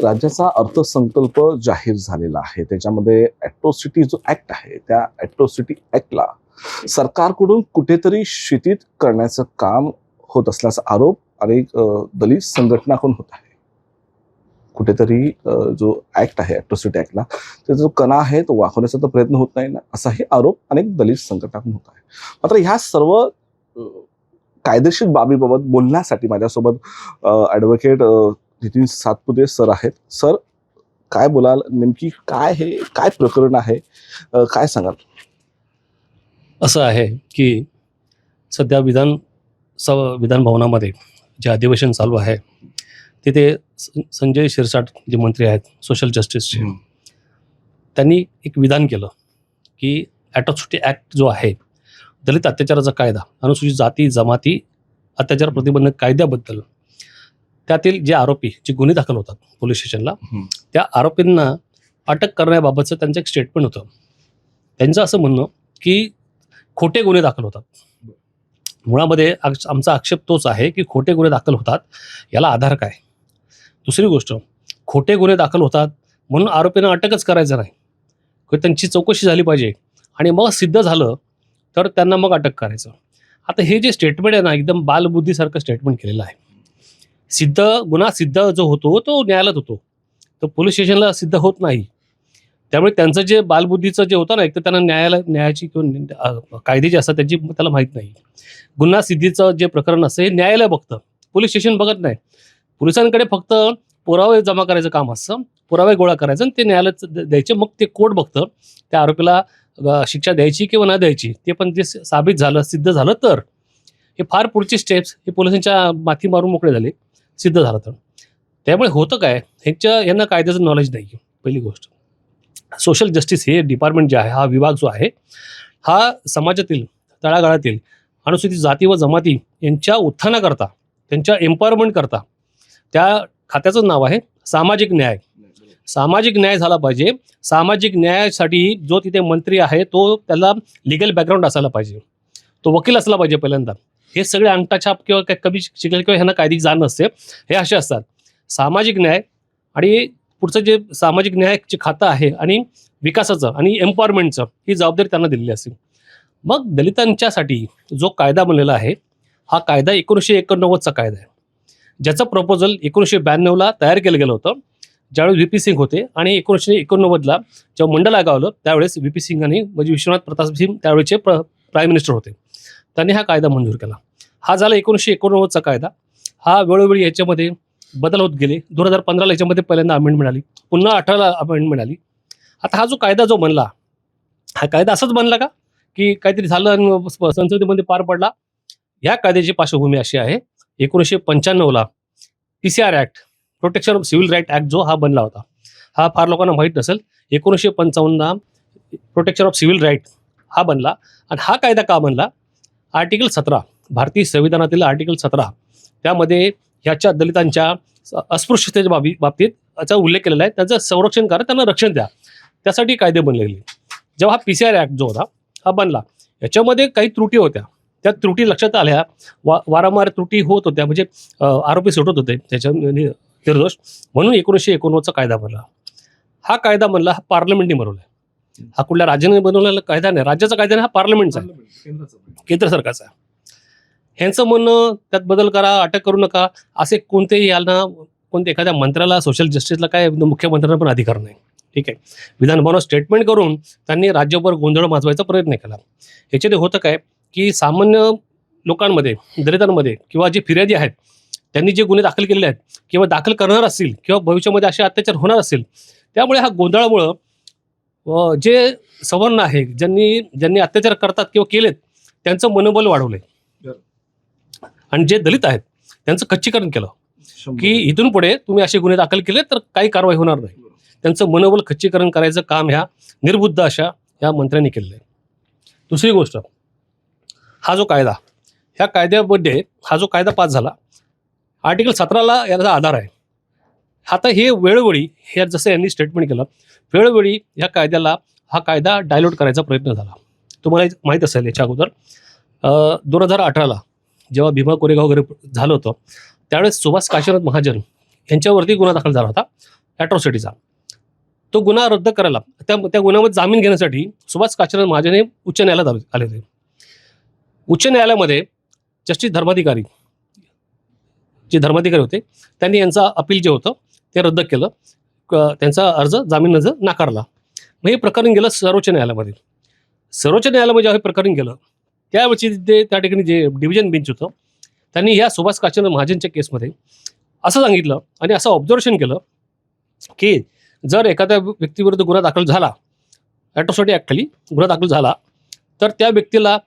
राज्याचा अर्थसंकल्प जाहीर झालेला आहे. त्याच्यामध्ये ॲट्रॉसिटी जो ॲक्ट आहे, त्या ॲट्रॉसिटी ॲक्टला सरकारकडून कुठेतरी शिथिल करण्याचं काम होत असल्याचा आरोप अनेक दलित संघटनाकडून होत आहे. कुठेतरी जो ॲक्ट आहे ॲट्रॉसिटी ॲक्टला, त्याचा जो कणा आहे तो वाकवण्याचा तर प्रयत्न होत नाही ना, असाही आरोप अनेक दलित संघटनाकडून होत आहे. मात्र ह्या सर्व कायदेशीर बाबीबाबत बोलण्यासाठी माझ्यासोबत ॲडव्होकेट नितीन सातपुते सर आहेत. सर, काय बोलाल? नेमकी काय प्रकरण आहे, काय सांगाल? असं आहे की सध्या विधान भवनामध्ये जे अधिवेशन चालू आहे तिथे संजय शिरसाट जे मंत्री आहेत सोशल जस्टिसचे, त्यांनी एक विधान केलं की ॲट्रॉसिटी ॲक्ट जो आहे, दलित अत्याचाराचा कायदा, अनुसूचित जाती जमाती अत्याचार प्रतिबंधक कायद्याबद्दल त्यातील जे आरोपी जे गुन्हे दाखल होतात पोलीस स्टेशनला, त्या आरोपींना अटक करण्याबाबतचं त्यांचं एक स्टेटमेंट होतं. त्यांचं असं म्हणणं की खोटे गुन्हे दाखल होतात. मुळामध्ये आमचा आक्षेप तोच आहे की खोटे गुन्हे दाखल होतात, याला आधार काय? दुसरी गोष्ट, खोटे गुन्हे दाखल होतात म्हणून आरोपींना अटकच करायचं नाही, त्यांची चौकशी झाली पाहिजे आणि मग सिद्ध झालं तर त्यांना मग अटक करायचं. आता हे जे स्टेटमेंट आहे ना, एकदम बालबुद्धीसारखं स्टेटमेंट केलेलं आहे. गुन्हा सिद्ध जो होतो तो न्यायालयात होतो, तो पोलीस स्टेशनला सिद्ध होत नाही. त्यामुळे त्यांचं जे बालबुद्धीचं जे होतं ना, एक तर त्यांना न्यायाची किंवा कायदे जे असतात त्याची त्याला माहीत नाही. गुन्हा सिद्धीचं जे प्रकरण असतं हे न्यायालय बघतं, पोलीस स्टेशन बघत नाही. पोलिसांकडे फक्त पुरावे जमा करायचं काम असतं, पुरावे गोळा करायचं आणि ते न्यायालयात द्यायचे. मग ते कोर्ट बघतं त्या आरोपीला शिक्षा द्यायची किंवा न द्यायची. ते पण ते साबित झालं, सिद्ध झालं तर हे फार पुढचे स्टेप्स हे पोलिसांच्या माथी मारून मोकळे झाले, सिद्ध झालं तर. त्यामुळे होतं काय, यांना कायद्याचं नॉलेज नाही आहे. पहिली गोष्ट, सोशल जस्टिस हे डिपार्टमेंट जे आहे, हा विभाग जो आहे, हा समाजातील तळागाळातील अनुसूचित जाती व जमाती यांच्या उत्थानाकरता, त्यांच्या एम्पॉवरमेंट करता, त्या खात्याचं नाव आहे सामाजिक न्याय. सामाजिक न्याय झाला पाहिजे. सामाजिक न्यायासाठी जो तिथे मंत्री आहे तो त्याला लिगल बॅकग्राऊंड असायला पाहिजे, तो वकील असला पाहिजे पहिल्यांदा. हे सगळे अंगठाछाप किंवा कमी शिकले किंवा ह्यांना कायद्याची जाण नसते, हे असे असतात. सामाजिक न्याय आणि पुढचं जे सामाजिक न्यायाचे खातं आहे आणि विकासाचं आणि एम्पॉवरमेंटचं ही जबाबदारी त्यांना दिलेली असते. मग दलितांच्यासाठी जो कायदा बनलेला आहे, हा कायदा 1989चा कायदा आहे, ज्याचं प्रपोजल 1992ला तयार केलं गेलं होतं, ज्यावेळेस व्ही पी सिंग होते. आणि 1989ला जेव्हा मंडल आगावलं त्यावेळेस व्ही पी सिंगांनी, म्हणजे विश्वनाथ प्रताप सिंग त्यावेळेचे प्राईम मिनिस्टर होते, त्यांनी हा कायदा मंजूर केला. हा झाला 1989चा कायदा. हा वेळोवेळी याच्यामध्ये बदल होत गेले. 2015ला याच्यामध्ये पहिल्यांदा अमेंडमेंट आली, पुन्हा 18ला अमेंडमेंट आली. आता हा जो कायदा जो बनला, हा कायदा असाच बनला का की काहीतरी झालं आणि संसदेमध्ये पार पडला? ह्या कायद्याची पार्श्वभूमी अशी आहे, 1995ला PCR act, protection of civil right act जो हा बनला होता, हा फार लोकांना माहीत नसेल. 1955ला प्रोटेक्शन ऑफ सिव्हिल राईट हा बनला. आणि हा कायदा का बनला? आर्टिकल 17, भारतीय संविधानातील आर्टिकल 17, त्यामध्ये ह्याच्या दलितांच्या अस्पृश्यतेच्या बाबतीत याचा उल्लेख केलेला आहे. त्यांचं संरक्षण करा, त्यांना रक्षण द्या, त्यासाठी कायदे बनले गेले. जेव्हा हा PCR ॲक्ट जो होता हा बनला, याच्यामध्ये काही त्रुटी होत्या. त्या त्रुटी लक्षात आल्या, वारंवार त्रुटी होत होत्या, म्हणजे आरोपी सुटत होते त्याच्या निर्दोष, म्हणून 1989चा कायदा बनला. हा कायदा बनला, हा पार्लमेंटने बनवला. हा कुठल्या राज्याने बनवलेला कायदा नाही, राज्याचा कायदा नाही, हा पार्लमेंटचा आहे, केंद्र सरकारचा आहे. ह्यांचं म्हणणं त्यात बदल करा, अटक करू नका, असे कोणतेही यांना एखाद्या मंत्र्याला, सोशल जस्टिसला काय मुख्यमंत्र्यांना पण अधिकार नाही. ठीक आहे, विधानभवनात स्टेटमेंट करून त्यांनी राज्यभर गोंधळ माजवायचा प्रयत्न केला. ह्याच्यामध्ये होतं काय की सामान्य लोकांमध्ये, दलितांमध्ये किंवा जे फिर्यादी आहेत त्यांनी जे गुन्हे दाखल केलेले आहेत किंवा दाखल करणार असतील किंवा भविष्यामध्ये असे अत्याचार होणार असतील, त्यामुळे हा गोंधळामुळं जे सवर्ण आहे, ज्यांनी अत्याचार करतात किंवा केलेत, त्यांचं मनोबल वाढवलंय. आणि जे दलित आहेत त्यांचं खच्चीकरण केलं की इथून पुढे तुम्ही असे गुन्हे दाखल केले तर काही कारवाई होणार नाही. त्यांचं मनोबल खच्चीकरण करायचं काम ह्या निर्बुद्ध अशा ह्या मंत्र्यांनी केलेलं आहे. दुसरी गोष्ट, हा जो कायदा, ह्या कायद्यामध्ये हा जो कायदा पास झाला, आर्टिकल 17ला याचा आधार आहे. आता हे वेळोवेळी, हे जसं यांनी स्टेटमेंट केलं, वेळोवेळी ह्या कायद्याला, हा कायदा डायल्यूट करायचा प्रयत्न झाला. तुम्हाला माहीत असेल, याच्या अगोदर 2018ला जेव्हा भीमा कोरेगाव वगैरे झालं होतं, त्यावेळेस सुभाष काशीनाथ महाजन यांच्यावरती गुन्हा दाखल झाला होता ॲट्रॉसिटीचा, तो गुन्हा रद्द करायला त्या गुन्ह्यामध्ये जामीन घेण्यासाठी सुभाष काशीनाथ महाजन हे उच्च न्यायालयात आले होते. उच्च न्यायालयामध्ये जस्टिस धर्माधिकारी जे धर्माधिकारी होते त्यांनी यांचा अपील जे होतं ते रद्द केलं. त्यांचा अर्ज जामीन अर्ज नाकारला. मग हे प्रकरण गेलं सर्वोच्च न्यायालयामध्ये. सर्वोच्च न्यायालयामध्ये जेव्हा हे प्रकरण गेलं त्यावेळी त्या ठिकाणी जे डिव्हिजन बेंच होतं त्यांनी ह्या सुभाष काशीनाथ महाजनच्या केसमध्ये असं सांगितलं आणि असं ऑब्झर्वेशन केलं की जर एखाद्या व्यक्तीविरुद्ध गुन्हा दाखल झाला, ॲट्रॉसिटी ॲक्टखाली गुन्हा दाखल झाला, तर त्या व्यक्तीला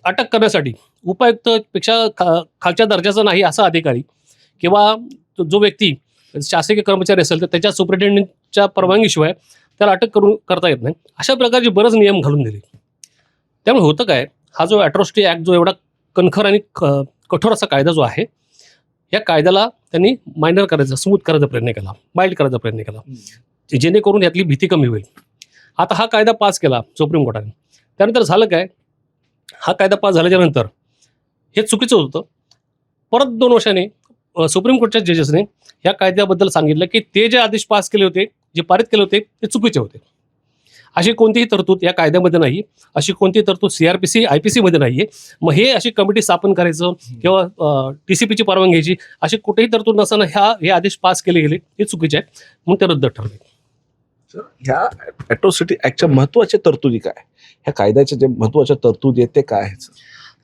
अटक करण्यासाठी उपायुक्तपेक्षा खालच्या दर्जाचा नाही असा अधिकारी किंवा जो व्यक्ती शासकीय कर्मचारी असेल तर त्याच्या सुपरिटेंडंटच्या परवानगीशिवाय त्याला अटक करता येत नाही. अशा प्रकारचे बरेच नियम घालून दिले. त्यामुळे होतं काय, हा जो ॲट्रॉसिटी ॲक्ट जो एवढा कणखर आणि कठोर असा कायदा जो आहे, या कायद्याला त्यांनी मायनर करायचा, स्मूथ करायचा प्रयत्न केला, माइल्ड करायचा प्रयत्न केला, जेणेकरून यातली भीती कमी होईल. आता हा कायदा पास केला सुप्रीम कोर्टाने. त्यानंतर झालं काय, हा कायदा पास झाल्याच्यानंतर हे चुकीचं होतं. परत 2 वर्षांनी सुप्रीम कोर्टच्या जजेसने या कायद्याबद्दल सांगितलं की ते जे आदेश पास केले होते, जे पारित केले होते ते चुकीचे होते. अशी कोणतीही तरतूद या कायद्यामध्ये नाही, अशी कोणतीही तरतूद CRPC IPC मध्ये नाही आहे. मग हे अशी कमिटी स्थापन करायचं किंवा TCPची परवानगी घ्यायची अशी कुठेही तरतूद नसताना हे आदेश पास केले गेले, हे चुकीचे आहेत, म्हणून ते रद्द ठरले. ह्या ॲट्रॉसिटी ॲक्टच्या महत्वाच्या तरतुदी काय, ह्या कायद्याच्या जे महत्वाच्या तरतुदी आहेत ते काय आहेत?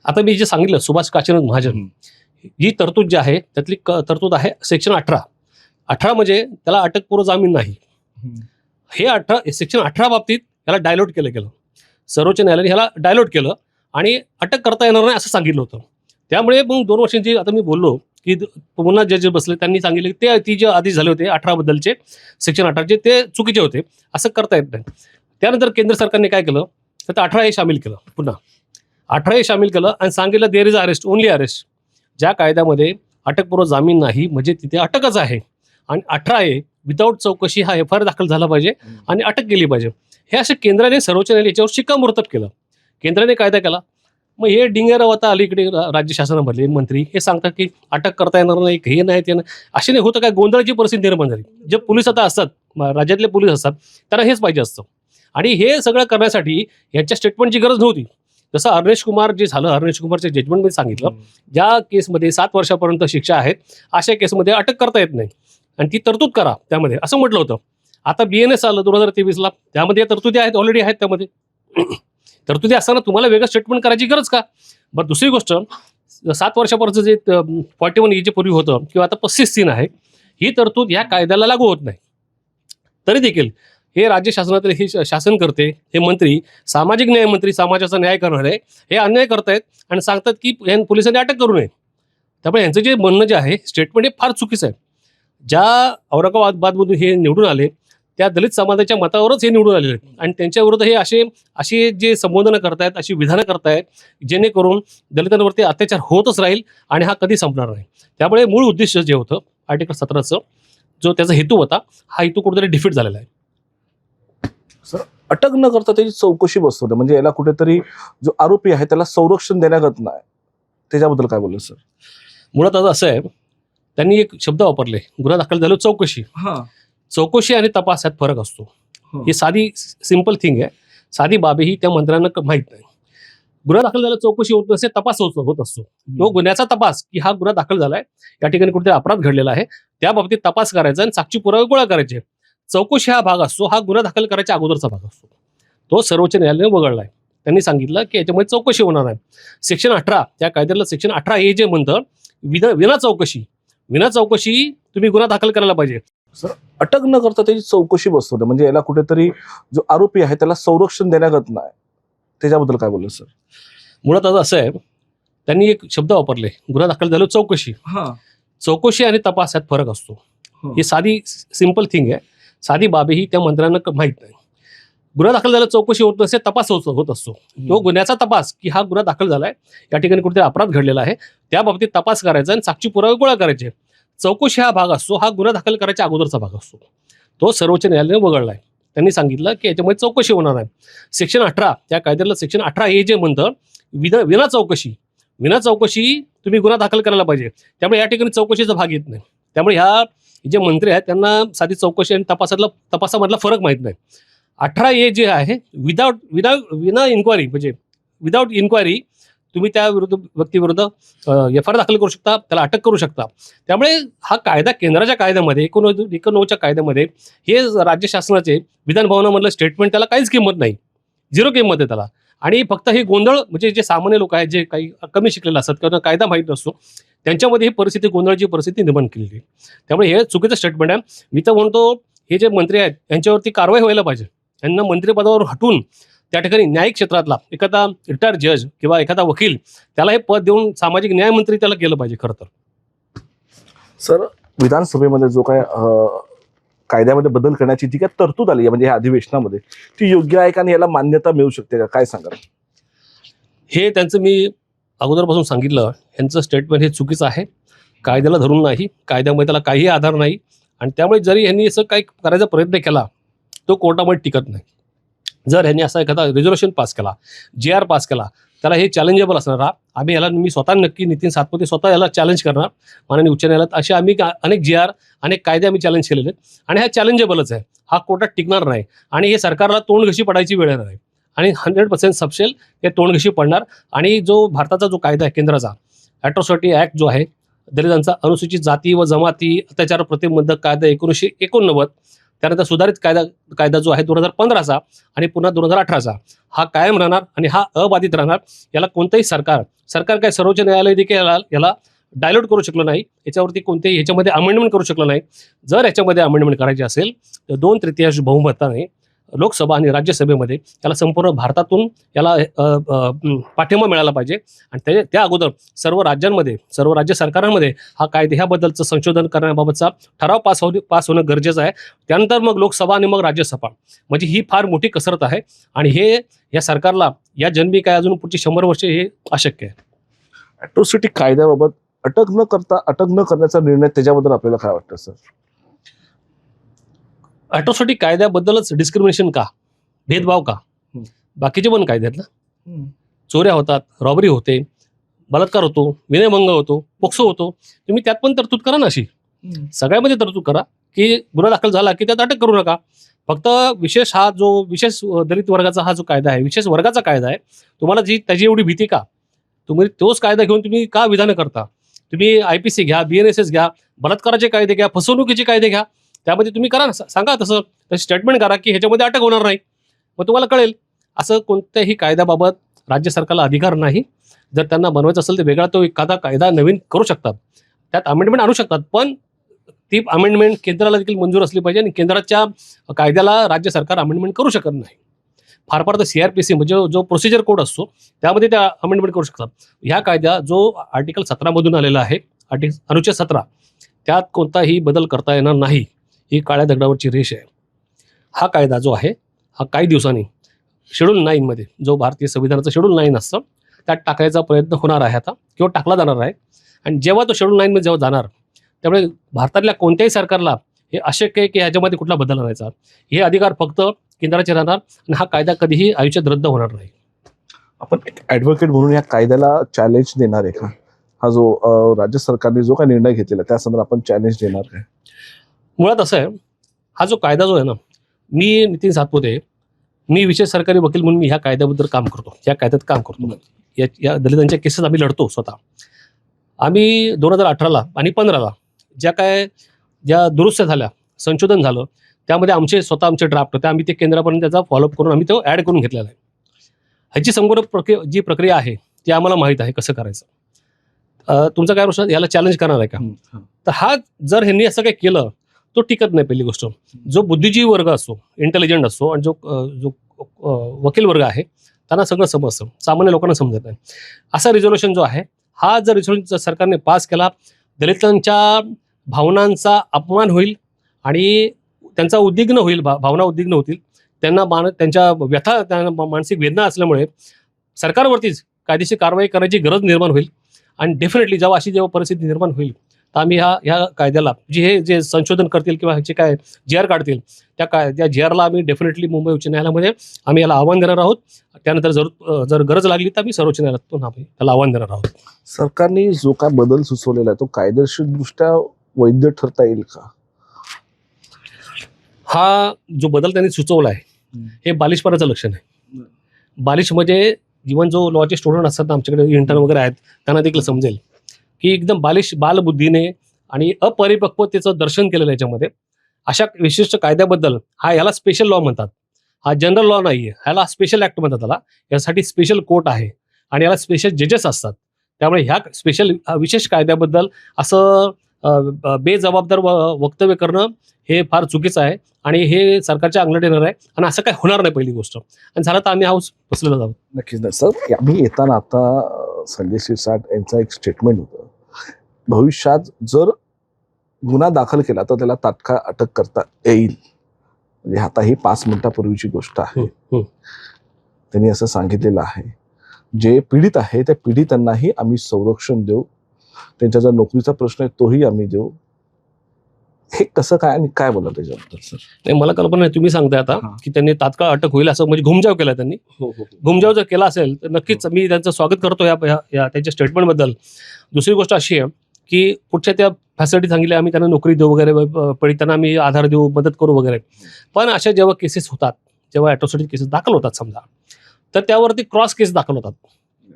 आता मी जे सांगितलं सुभाष काशीनाथ महाजन, ही तरतूद जी आहे त्यातली तरतूद आहे सेक्शन 18 म्हणजे त्याला अटकपूर्व जामीन नाही. हे सेक्शन 18 बाबतीत याला डायलोट केलं गेलं. सर्वोच्च न्यायालयाने ह्याला डायलोट केलं आणि अटक करता येणार नाही असं सांगितलं होतं. त्यामुळे मग 2 वर्षांची आता मी बोललो की पुन्हा जज बसले, त्यांनी सांगितले की ती जे आदेश झाले होते 18 बद्दलचे सेक्शन 18चे ते चुकीचे होते, असं करता येत नाही. त्यानंतर केंद्र सरकारने काय केलं, तर 18 हे सामील केलं. पुन्हा 18 हे सामील केलं आणि सांगितलं there is arrest, only arrest. ज्या कायद्यामध्ये अटकपूर्व जामीन नाही म्हणजे तिथे अटकच आहे. आणि 18 हे विदाऊट चौकशी हा FIR दाखल झाला पाहिजे आणि अटक केली पाहिजे. हे असे केंद्राने सर्वोच्च न्यायालय याच्यावर शिक्कामोर्तब केलं. केंद्राने कायदा केला. मग हे डिंगेराव आता अलीकडे राज्य शासनामधले मंत्री हे सांगतात की अटक करता येणार नाही, हे नाही ते नाही. असे नाही होतं काय, गोंधळाची परिस्थिती निर्माण झाली. जे पोलीस आता असतात, राज्यातले पोलीस असतात, त्यांना हेच पाहिजे असतं. आणि हे सगळं करण्यासाठी यांच्या स्टेटमेंटची गरज नव्हती. जसं अर्नेश कुमार जे झालं, अर्नेश कुमारच्या जजमेंटमध्ये सांगितलं ज्या केसमध्ये 7 वर्षापर्यंत शिक्षा आहेत अशा केसमध्ये अटक करता येत नाही आणि ती तरतूद करा त्यामध्ये, असं म्हटलं होतं. आता BNS आलं 2023ला, त्यामध्ये तरतुदी आहेत, ऑलरेडी आहेत. त्यामध्ये तरतुदी असताना तुम्हाला वेगळं स्टेटमेंट करायची गरज का? बरं, दुसरी गोष्ट, 7 वर्षापर्यंत जे 41 जे पूर्वी होतं किंवा आता 35(3) आहे, ही तरतूद या कायद्याला लागू होत नाही. तरी देखील हे राज्य शासनातील हे शासन करते, हे मंत्री, सामाजिक न्याय मंत्री, समाजाचा न्याय करणारे, हे अन्याय करतायत आणि सांगतात की पोलिसांनी अटक करू नये. त्यामुळे यांचं जे म्हणणं जे आहे, स्टेटमेंट हे फार चुकीचं आहे. ज्या औरंगाबादमधून हे निवडून आले त्या दलित समाजाच्या मतावरच हे निवडून आलेले आहेत आणि त्यांच्याविरुद्ध हे असे जे संबोधनं करतायत, अशी विधानं करतायत, जेणेकरून दलितांवरती अत्याचार होतच राहील आणि हा कधी संपणार नाही. त्यामुळे मूळ उद्दिष्ट जे होतं आर्टिकल 17चं, जो त्याचा हेतू होता, हा हेतू कुठेतरी डिफीट झालेला आहे. सर, अटक न करता त्याची चौकशी बसवणं म्हणजे याला कुठेतरी जो आरोपी आहे त्याला संरक्षण देण्यात नाही, त्याच्याबद्दल काय बोललं सर? मुळात आता असं आहे, त्यांनी एक शब्द वापरले, गुन्हा दाखल झालो चौकशी. चौकशी आणि तपास यात फरक असतो. ही साधी सिंपल थिंग आहे, साधी बाबी त्या मंत्र्यांना माहीत नाही. गुन्हा दाखल झाला चौकशी होत नसते, तपास होत असतो. तो गुन्ह्याचा तपास की हा गुन्हा दाखल झालाय, या ठिकाणी कुठेतरी अपराध घडलेला आहे, त्या बाबतीत तपास करायचा आणि साक्षी पुरावे गोळा करायचे. चौकशी हा भाग असतो, हा गुन्हा दाखल करायच्या अगोदरचा भाग असतो. तो सर्वोच्च न्यायालयाने वगळलाय. त्यांनी सांगितलं की याच्यामुळे चौकशी होणार आहे. सेक्शन 18 त्या कायद्याला सेक्शन 18A जे म्हणतं विना चौकशी तुम्ही गुन्हा दाखल करायला पाहिजे. सर, अटक न करता त्याची चौकशी बसवणं म्हणजे याला कुठेतरी जो आरोपी आहे त्याला संरक्षण देण्यात नाही, त्याच्याबद्दल काय बोललं सर? मुळात आता असं आहे, त्यांनी एक शब्द वापरले, गुन्हा दाखल झालो चौकशी. चौकशी आणि तपास यात फरक असतो. ही साधी सिंपल थिंग आहे, साधी बाबी त्या मंत्र्यांना माहीत नाही. गुन्हा दाखल झाला चौकशी होत नसते, तपास होत असतो. तो गुन्ह्याचा तपास की हा गुन्हा दाखल झालाय, या ठिकाणी कुठेतरी अपराध घडलेला आहे, त्या बाबतीत तपास करायचा आणि साक्षी पुरावे गोळा करायचे. चौकशी हा भाग असतो, हा गुन्हा दाखल करायच्या अगोदरचा भाग असतो. तो सर्वोच्च न्यायालयाने वगळलाय. त्यांनी सांगितलं की याच्यामुळे चौकशी होणार आहे. सेक्शन 18 त्या कायद्याला सेक्शन 18A जे म्हणतं विना चौकशी तुम्ही गुन्हा दाखल करायला पाहिजे. त्यामुळे या ठिकाणी चौकशीचा भाग येत नाही. त्यामुळे ह्या जे मंत्री आहेत त्यांना साधी चौकशी आणि तपासामधला फरक माहीत नाही. 18A जे आहे विना इन्क्वायरी, म्हणजे विदाऊट इन्क्वायरी तुम्ही त्या व्यक्तीविरुद्ध FIR दाखल करू शकता, त्याला अटक करू शकता. त्यामुळे हा कायदा केंद्राच्या कायद्यामध्ये 1999च्या कायद्यामध्ये हे राज्य शासनाचे विधानभवनामधलं स्टेटमेंट त्याला काहीच किंमत नाही, 0 किंमत आहे त्याला. आणि फक्त हे गोंधळ म्हणजे जे सामान्य लोक आहेत, जे काही कमी शिकलेले असतात किंवा कायदा माहीत नसतो, त्यांच्यामध्ये ही परिस्थिती, गोंधळाची परिस्थिती निर्माण केलेली आहे. त्यामुळे हे चुकीचं स्टेटमेंट आहे. मी तर म्हणतो हे जे मंत्री आहेत यांच्यावरती कारवाई व्हायला पाहिजे. यांना मंत्रिपदावर हटवून त्या ठिकाणी न्यायिक क्षेत्रातला एखादा रिटायर्ड जज किंवा एखादा वकील त्याला हे पद देऊन सामाजिक न्याय मंत्री त्याला केलं पाहिजे खरं तर. सर, विधानसभेमध्ये जो काय कायद्यामध्ये बदल करण्याची जी काय तरतूद आली आहे म्हणजे ह्या अधिवेशनामध्ये, ती योग्य आहे का आणि याला मान्यता मिळू शकते का, काय सांगाल? हे त्यांचं मी अगोदरपासून सांगितलं, यांचं स्टेटमेंट हे चुकीचं आहे, कायद्याला धरून नाही, कायद्यामध्ये त्याला काही आधार नाही. आणि त्यामुळे जरी यांनी असं काही करायचा प्रयत्न केला तो कोर्टामध्ये टिकत नाही. जर ह्यांनी असा एखादा रेझोल्युशन पास केला, GR पास केला, त्याला हे चॅलेंजेबल असणार. मी स्वतः नक्की नितीन सातपुते स्वतः याला चॅलेंज करणार माननीय उच्च न्यायालयात. असे आम्ही अनेक GR, अनेक कायदे आम्ही चॅलेंज केलेले आहेत आणि हा चॅलेंजेबलच आहे. हा कोर्टात टिकणार नाही आणि हे सरकारला तोंडघशी पडायची वेळ येणार आहे आणि 100% सपशेल हे तोंडघशी पडणार. आणि जो भारताचा जो कायदा आहे केंद्राचा, ॲट्रॉसिटी ॲक्ट जो आहे, दलितांचा अनुसूचित जाती व जमाती अत्याचार प्रतिबंधक कायदा 1989, त्यानंतर सुधारित कायदा जो आहे 2015चा आणि पुन्हा 2018चा, हा कायम राहणार आणि हा अबाधित राहणार. याला कोणतंही सरकार काय सर्वोच्च न्यायालय देखील याला डायल्यूट करू शकलं नाही, याच्यावरती कोणतेही ह्याच्यामध्ये अमेंडमेंट करू शकलं नाही. जर याच्यामध्ये अमेंडमेंट करायची असेल तर 2/3 बहुमताने लोकसभा आणि राज्यसभेमध्ये याला संपूर्ण भारतातून याला पाठिंबा मिळाला पाहिजे. आणि त्या अगोदर सर्व राज्य सरकारांमध्ये हा कायदे ह्याबद्दलचं संशोधन करण्याबाबतचा ठराव पास होणं गरजेचं आहे. त्यानंतर मग लोकसभा आणि मग राज्यसभा, म्हणजे ही फार मोठी कसरत आहे आणि हे या सरकारला या जन्मी काय अजून पुढची 100 वर्षे हे अशक्य आहे. ॲट्रॉसिटी कायद्याबाबत अटक न करण्याचा निर्णय, त्याच्याबद्दल आपल्याला काय वाटतं सर? ॲट्रॉसिटी कायद्याबद्दलच डिस्क्रिमिनेशन का, भेदभाव का? बाकीचे पण कायदे आहेत ना, चोऱ्या होतात, रॉबरी होते, बलात्कार होतो, विनयभंग होतो, पोक्सो होतो. तुम्ही त्यात पण तरतूद करा ना, अशी सगळ्यामध्ये तरतूद करा की गुन्हा दाखल झाला की त्यात अटक करू नका. फक्त विशेष दलित वर्गाचा हा जो कायदा आहे, विशेष वर्गाचा कायदा आहे, तुम्हाला त्याची एवढी भीती का? तुम्ही तोच कायदा घेऊन तुम्ही का विधानं करता? तुम्ही IPC घ्या, BNSS घ्या, बलात्काराचे कायदे घ्या, फसवणुकीचे कायदे घ्या, त्यामध्ये तुम्ही करा ना, सांगा तसं स्टेटमेंट करा की ह्याच्यामध्ये अटक होणार नाही, मग तुम्हाला कळेल. असं कोणत्याही कायद्याबाबत राज्य सरकारला अधिकार नाही. जर त्यांना बनवायचं असेल तर वेगळा तो एखादा कायदा नवीन करू शकतात, त्यात अमेंडमेंट आणू शकतात, पण ती अमेंडमेंट केंद्राला देखील मंजूर असली पाहिजे आणि केंद्राच्या कायद्याला राज्य सरकार अमेंडमेंट करू शकत नाही. फार फार तर CRPC म्हणजे जो प्रोसिजर कोड असतो त्यामध्ये त्या अमेंडमेंट करू शकतात. ह्या कायदा जो आर्टिकल 17 मधून आलेला आहे, अनुच्छेद 17, त्यात कोणताही बदल करता येणार नाही. ही काळ्या दगडावरची रेष आहे. हा कायदा जो आहे हा काही दिवसांनी शेड्यूल 9 मध्ये, जो भारतीय संविधानाचं शेड्यूल 9 असतं, त्यात टाकायचा प्रयत्न होणार आहे आता, किंवा टाकला जाणार आहे. आणि जेव्हा तो शेड्यूल 9 मध्ये जेव्हा जाणार, त्यामुळे भारतातल्या कोणत्याही सरकारला हे अशक्य आहे की ह्याच्यामध्ये कुठला बदल आणायचा. हे अधिकार फक्त केंद्राचे राहणार आणि हा कायदा कधीही आयुष्यात रद्द होणार नाही. आपण एक ॲडव्होकेट म्हणून या कायद्याला चॅलेंज देणार आहे का? हा जो राज्य सरकारने जो काही निर्णय घेतलेला त्या संदर्भात आपण चॅलेंज देणार आहे? मुळात असं आहे, हा जो कायदा जो आहे ना, मी नितीन सातपुते, मी विशेष सरकारी वकील म्हणून मी ह्या कायद्याबद्दल काम करतो, या कायद्यात काम करतो. या दलितांच्या केसेस आम्ही लढतो स्वतः. आम्ही 2018ला आणि 15ला ज्या दुरुस्त्या झाल्या, संशोधन झालं, त्यामध्ये आमचे ड्राफ्ट होते, आम्ही ते केंद्रापर्यंत त्याचा फॉलोअप करून आम्ही तो ॲड करून घेतलेला आहे. ह्याची संपूर्ण जी प्रक्रिया आहे ती आम्हाला माहीत आहे कसं करायचं. तुमचा काय प्रश्न, याला चॅलेंज करणार आहे का? तर हा जर ह्यांनी असं काही केलं तो टिकत नाही. पहिली गोष्ट, जो बुद्धिजीवी वर्ग असतो, इंटेलिजंट असतो, आणि जो वकील वर्ग आहे त्यांना सगळं समजतं, सामान्य लोकांना समजत नाही. असा रिझोल्युशन जो आहे, हा जर रिझोल्युशन सरकारने पास केला, दलितांच्या भावनांचा अपमान होईल आणि त्यांचा उद्विग्न होईल, भावना उद्विग्न होतील, त्यांच्या व्यथा, त्यांना मानसिक वेदना असल्यामुळे सरकारवरतीच कायदेशीर कारवाई करायची गरज निर्माण होईल. आणि डेफिनेटली जेव्हा परिस्थिती निर्माण होईल तर आम्ही ह्या कायद्याला जे संशोधन करतील किंवा ह्याचे काय GR काढतील, त्या GRला आम्ही डेफिनेटली मुंबई उच्च न्यायालयामध्ये आम्ही याला आव्हान देणार आहोत. त्यानंतर जर गरज लागली तर आम्ही सर्वोच्च न्यायालयातून आम्ही त्याला आव्हान देणार आहोत. सरकारने जो काय बदल सुचवलेला आहे तो कायदेशीरदृष्ट्या वैध ठरता येईल का? हा जो बदल त्यांनी सुचवला आहे हे बालिशपणाचं लक्षण आहे. बालिश म्हणजे इव्हन जो लॉचे स्टुडंट असतात ना, आमच्याकडे इंटर्न वगैरे आहेत, त्यांना देखील समजेल की एकदम बालिश बालबुद्धीने आणि अपरिपक्वतेचं दर्शन केलेलं आहे याच्यामध्ये. अशा विशिष्ट कायद्याबद्दल याला स्पेशल लॉ म्हणतात. हा जनरल लॉ नाही आहे, ह्याला स्पेशल ऍक्ट म्हणतात. त्याला यासाठी स्पेशल कोर्ट आहे आणि याला स्पेशल जजेस असतात. त्यामुळे ह्या स्पेशल विशेष कायद्याबद्दल असं बेजबाबदार वक्तव्य करणं हे फार चुकीचं आहे आणि हे सरकारच्या अंगलट येणार आहे आणि असं काय होणार नाही पहिली गोष्ट. आणि झालं तर आम्ही हाऊस बसलेलो आहोत. नक्कीच नाही सर. आम्ही येताना आता संजय शिरसाट यांचं एक स्टेटमेंट होतं, भविष्यात जर गुन्हा दाखल केला तर त्याला तात्काळ अटक करता येईल. म्हणजे आता ही 5 मिनिटापूर्वीची गोष्ट आहे. त्यांनी असं सांगितलेलं आहे, जे पीडित आहे त्या पीडितांनाही आम्ही संरक्षण देऊ, त्यांच्या जर नोकरीचा प्रश्न आहे तोही आम्ही देऊ. हे कसं काय आणि काय बोला त्याच्याबद्दल सर? नाही, मला कल्पना नाही. तुम्ही सांगताय आता की त्यांनी तात्काळ अटक होईल असं, म्हणजे घुमजाव केला त्यांनी. घुमजाव जर केला असेल तर नक्कीच मी त्यांचं स्वागत करतो या त्यांच्या स्टेटमेंटबद्दल. दुसरी गोष्ट अशी आहे की पुढच्या त्या फॅसिलिटी सांगितल्या, आम्ही त्यांना नोकरी देऊ वगैरे, पीडितांना आम्ही आधार देऊ, मदत करू वगैरे. पण अशा जेव्हा केसेस होतात, जेव्हा ॲट्रॉसिटी केसेस दाखल होतात समजा, तर त्यावरती क्रॉस केस दाखल होतात.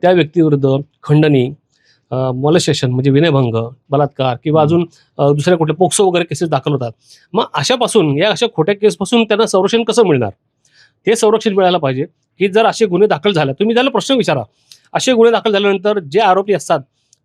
त्या व्यक्तीविरुद्ध खंडणी, मॉलेस्टेशन म्हणजे विनयभंग, बलात्कार किंवा अजून दुसऱ्या कुठल्या पोक्सो वगैरे केसेस दाखल होतात. मग अशापासून, या अशा खोट्या केसपासून त्यांना संरक्षण कसं मिळणार? ते संरक्षण मिळायला पाहिजे की जर असे गुन्हे दाखल झाले, तुम्ही त्याला प्रश्न विचारा, असे गुन्हे दाखल झाल्यानंतर जे आरोपी असतात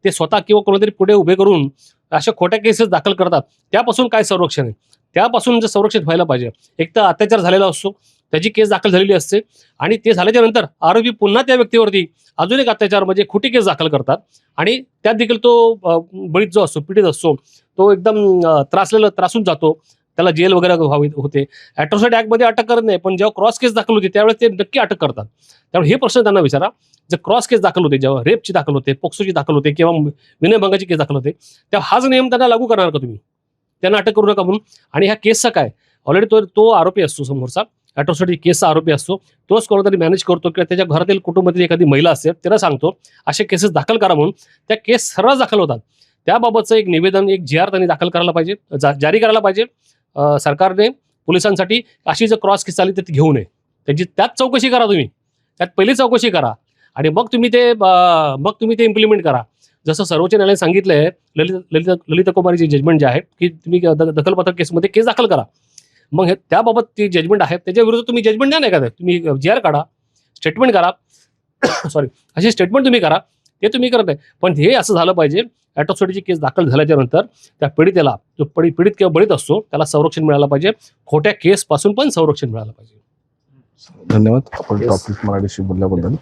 ते स्वतः किंवा कोणीतरी पुढे उभे करून अशा खोट्या केसेस दाखल करतात, त्यापासून काय संरक्षण आहे? त्यापासून जर संरक्षण व्हायला पाहिजे. एक तर अत्याचार झालेला असतो, त्याची केस दाखल झालेली असते आणि ते झाल्याच्या नंतर आरोपी पुन्हा त्या व्यक्तीवरती अजून एक अत्याचार म्हणजे खोटी केस दाखल करतात आणि त्यात देखील तो बळीत जो असतो, पीडित असतो, तो एकदम त्रासून जातो, त्याला जेल वगैरे व्हावी होते. ॲट्रॉसिटी ॲक्टमध्ये अटक करत नाही, पण जेव्हा क्रॉस केस दाखल होते त्यावेळेस ते नक्की अटक करतात. त्यामुळे हे प्रश्न त्यांना विचारा. जर क्रॉस केस दाखल होते, जेव्हा रेपची दाखल होते, पोक्सोची दाखल होते किंवा विनयभंगाची केस दाखल होते, तेव्हा हाच नियम त्यांना लागू करणार का तुम्ही? त्यांना अटक करू नका म्हणून. आणि ह्या केसचा काय, ऑलरेडी तो आरोपी असतो समोरचा, ॲट्रॉसिटी केसचा आरोपी असतो, तोच कोणतरी मॅनेज करतो किंवा त्याच्या घरातील कुटुंबातील एखादी महिला असते त्याला सांगतो असे केसेस दाखल करा म्हणून. त्या केस सर्रास दाखल होतात. त्याबाबतचं एक निवेदन, एक GR त्यांनी दाखल करायला पाहिजे, जारी करायला पाहिजे सरकारने पोलिसांसाठी. अशी जर क्रॉस केस आली तर ती घेऊ नये, त्यात चौकशी करा तुम्ही, त्यात पहिली चौकशी करा आणि मग तुम्ही ते इम्प्लिमेंट करा. जसं सर्वोच्च न्यायालयाने सांगितलंय, ललिता कुमारीची जजमेंट जे आहे की तुम्ही दखलपात्र केसमध्ये केस दाखल करा. मग हे त्याबाबत ती जजमेंट आहे, त्याच्या विरुद्ध तुम्ही जजमेंट द्या, नाही का, तुम्ही GR काढा, स्टेटमेंट करा, सॉरी असे स्टेटमेंट तुम्ही करा, ते तुम्ही करत आहे. पण हे असं झालं पाहिजे, ॲट्रॉसिटीची केस दाखल झाल्याच्या नंतर त्या पीडितेला, जो पीडित किंवा बळीत असतो त्याला संरक्षण मिळालं पाहिजे, खोट्या केसपासून पण संरक्षण मिळालं पाहिजे. धन्यवाद आपण टॉपिक मराठीशी बोलल्याबद्दल.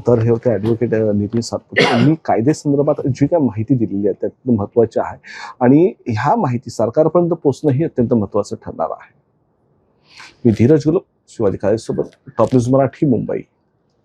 तर हे होते ॲडव्होकेट नितीन सातपुते यांनी कायदेसंदर्भात जी काय माहिती दिलेली आहे त्यात महत्त्वाची आहे आणि ह्या माहिती सरकारपर्यंत पोहोचणंही अत्यंत महत्त्वाचं ठरणार आहे. मी धीरज गुलप, शिवाजी काळेसोबत, टॉप न्यूज मराठी, मुंबई.